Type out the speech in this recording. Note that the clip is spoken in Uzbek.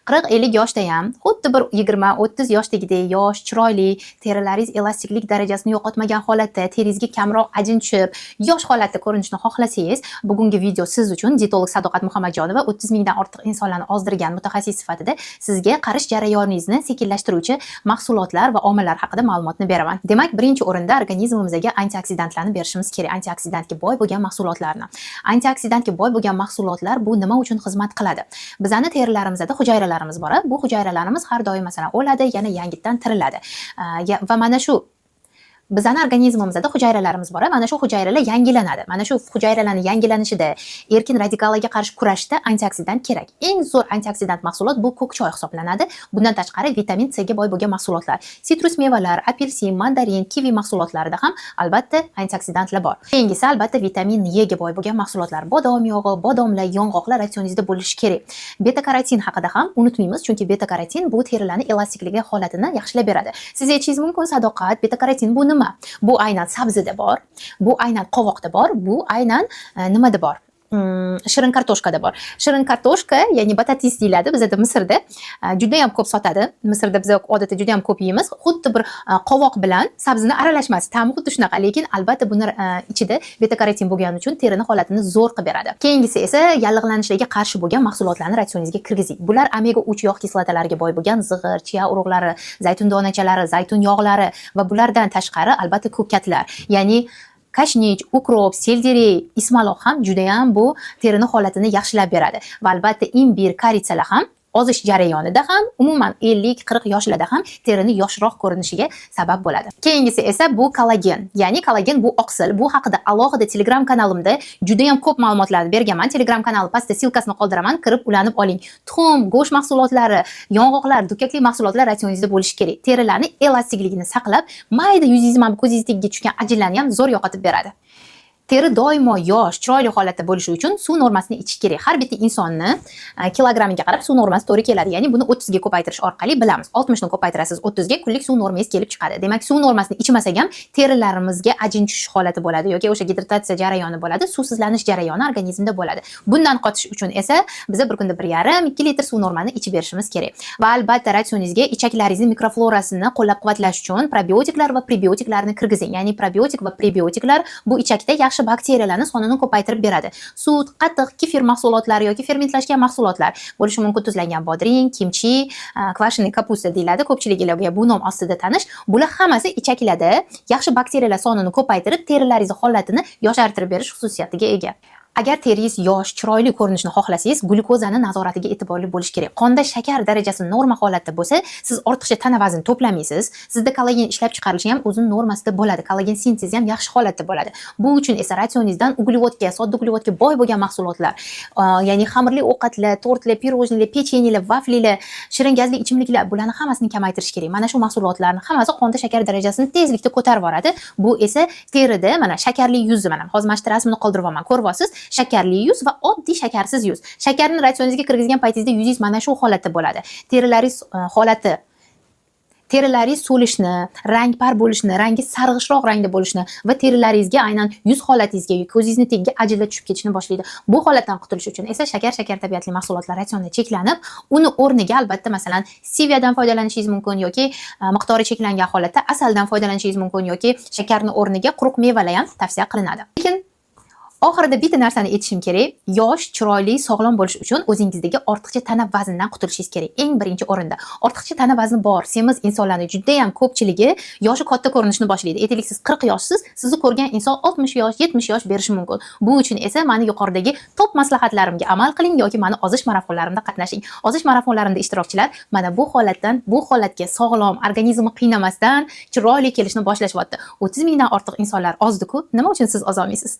40-50 yoshda ham xuddi bir 20-30 yoshdagiday yosh, chiroyli, terilaringiz elastiklik darajasini yo'qotmagan holatda, teringizga kamroq ajin tushib, yosh holatda ko'rinishni xohlasangiz, bugungi video siz uchun dietolog Sadoqat Muhammadjonova 30 mingdan ortiq insonlarni ozdirgan mutaxassis sifatida sizga qarish jarayoningizni sekinlashtiruvchi mahsulotlar va omillar haqida ma'lumotni beraman. Demak, birinchi o'rinda organizmimizga antioksidantlarni berishimiz kerak. Antioksidantga boy bo'lgan mahsulotlarni. Antioksidantga boy bo'lgan mahsulotlar bu nima uchun xizmat qiladi? Bizning terilarimizda hujayralarimiz bor. Bu hujayralarimiz har doim masalan o'ladi, yana yangitdan tiriladi. Va mana shu bizning organizmimizda hujayralarimiz bor. Mana shu hujayralar yangilanadi. Mana shu hujayralarning yangilanishida erkin radikallarga qarshi kurashda antioksidant kerak. Eng zo'r antioksidant mahsulot bu ko'k choy hisoblanadi. Bundan tashqari vitamin C ga boy bo'lgan mahsulotlar, sitrus mevalar, apelsin, mandarin, kivi mahsulotlarida ham albatta antioksidantlar bor. Keyingisi albatta vitamin E ga boy bo'lgan mahsulotlar, bodom yog'i, bodomlar, yong'oqlar ratsioningizda bo'lishi kerak. Beta karotin haqida ham unutmaymiz, chunki beta karotin bu terilarning elastiklik holatini yaxshilab beradi. Siz aytishingiz mumkin, Sadoqat, beta karotin bu nima? Bu aynan sabzida bor, bu aynan qovoqda bor, bu aynan nimada bor? Shirin kartoshkada bor. Shirin kartoshka, ya'ni batatis deyiladi bizda Misrda. Juda ham ko'p sotadi. Misrda biz odatda juda ham ko'p yeymiz. Xuddi bir qovoq bilan sabzini aralashmasi, ta'mi xuddi shunaqa, lekin albatta buni ichida beta karotin bo'lgani uchun terini holatini zo'r qilib beradi. Keyingisi esa yallig'lanishlarga qarshi bo'lgan mahsulotlarni ratsioningizga kirgizing. Bular omega 3 yog' kislotalariga boy bo'lgan zig'ir, chia urug'lari, zaytun donachalari, zaytun yog'lari va bulardan tashqari albatta ko'katlar, ya'ni kashnich, ukrop, selderi, ismaloq ham juda ham bu terini holatini yaxshilab beradi. Va albatta imbir, koritsalar ham ozish jarayonida ham umuman 50-40 yoshlarda ham terini yoshroq ko'rinishiga sabab bo'ladi. Keyingisi esa bu kollagen. Ya'ni kollagen bu oqsil. Bu haqida alohida Telegram kanalimda juda ham ko'p ma'lumotlarni berganman. Telegram kanali pastda silkasini qoldiraman, kirib ulanib oling. Tuxum, go'sht mahsulotlari, yong'oqlar, dukkakli mahsulotlar ratsioningizda bo'lishi kerak. Terilarning elastikligini saqlab, mayda yuzingizga mana ko'zingizga tushgan ajinlarni ham zo'r yo'qotib beradi. Teri doimo yosh, chiroyli holatda bo'lishi uchun suv normasini ichish kerak. Har bitta insonni kilogrammiga qarab suv normasi to'g'ri keladi. Ya'ni buni 30 ga ko'paytirish orqali bilamiz. 60 ni ko'paytirasiz 30 ga, kunlik suv normangiz kelib chiqadi. Demak, suv normasini ichmasak ham terilarimizga ajin tushish holati bo'ladi yoki o'sha gidratatsiya jarayoni bo'ladi, suvsizlanish jarayoni organizmda bo'ladi. Bundan qochish uchun esa biz bir kunda 1,5-2 litr suv normani ichib berishimiz kerak. Va albatta ratsioningizga ichaklaringizni mikroflorasini qo'llab-quvvatlash uchun probiotiklar va prebiotiklarni kirgizing. Ya'ni probiotik va prebiotiklar bu ichakda yaxshi bakteriyalarning sonini ko'paytirib beradi. Sut, qatiq, kefir mahsulotlari yoki fermentlashgan mahsulotlar, bo'lishi mumkin tuzlangan bodring, kimchi, kvashenniy kapusta deyiladi. Ko'pchiliklarga bu nom ostida tanish. Bular hammasi ichaklarda yaxshi bakteriyalar sonini ko'paytirib, terilaringiz holatini yoshartirib berish xususiyatiga ega. Agar teringiz yosh, chiroyli ko'rinishni xohlasangiz, glyukozani nazoratiga e'tiborli bo'lish kerak. Qonda shakar darajasi norma holatda bo'lsa, siz ortiqcha tana vazn to'plamaysiz. Sizda kollagen ishlab chiqarilishi ham o'zining normasida bo'ladi. Kollagen sintezi ham yaxshi holatda bo'ladi. Bu uchun esa ratsioningizdan uglevodga, sodda uglevodga boy bo'lgan mahsulotlar, ya'ni xamirli ovqatlar, tortlar, pirojnilar, pechenyelar, vaflilar, shirin gazli ichimliklar, bularni hammasini kamaytirish kerak. Mana shu mahsulotlarni hammasi qonda shakar darajasini tezlikda ko'tarib boradi. Bu esa terida mana shakarli yuzni, mana hozir mana shu rasmni qoldiribman, ko'ryapsiz. Shakarli yuz va oddiy shakarsiz yuz. Shakarni ratsioningizga kirgizgan paytingizda yuzingiz mana shu holatda bo'ladi. Terilaringiz so'lishni, rangpar bo'lishni, rangi sarg'ishroq rangda bo'lishni va terilaringizga aynan yuz holatingizga, ko'zingizni tagiga ajinlar tushib ketishni boshlaydi. Bu holatdan qutulish uchun esa shakar tabiatli mahsulotlar ratsionda cheklanib, uni o'rniga albatta masalan steviadan foydalanishingiz mumkin yoki miqdori cheklangan holatda asaldan foydalanishingiz mumkin yoki shakarni o'rniga quruq mevalar ham tavsiya qilinadi. Lekin oxirida bitta narsani aytishim kerak. Yosh, chiroyli, sog'lom bo'lish uchun o'zingizdagi ortiqcha tana vazndan qutulishingiz kerak. Eng birinchi o'rinda. Ortiqcha tana vazni bor, semiz insonlarning juda ham ko'pchiligi yoshi katta ko'rinishni boshlaydi. Aytaylik, siz 40 yoshsiz, sizni ko'rgan inson 60 yosh, 70 yosh berishi mumkin. Bu uchun esa meni yuqoridagi top maslahatlarimga amal qiling yoki meni ozish marafonlarimda qatnashing. Ozish marafonlarimda ishtirokchilar mana bu holatdan bu holatga sog'lom, organizmni qiynamasdan chiroyli kelishni boshlashyapti. 30 mingdan ortiq insonlar ozdi-ku, nima uchun siz ozolmaysiz?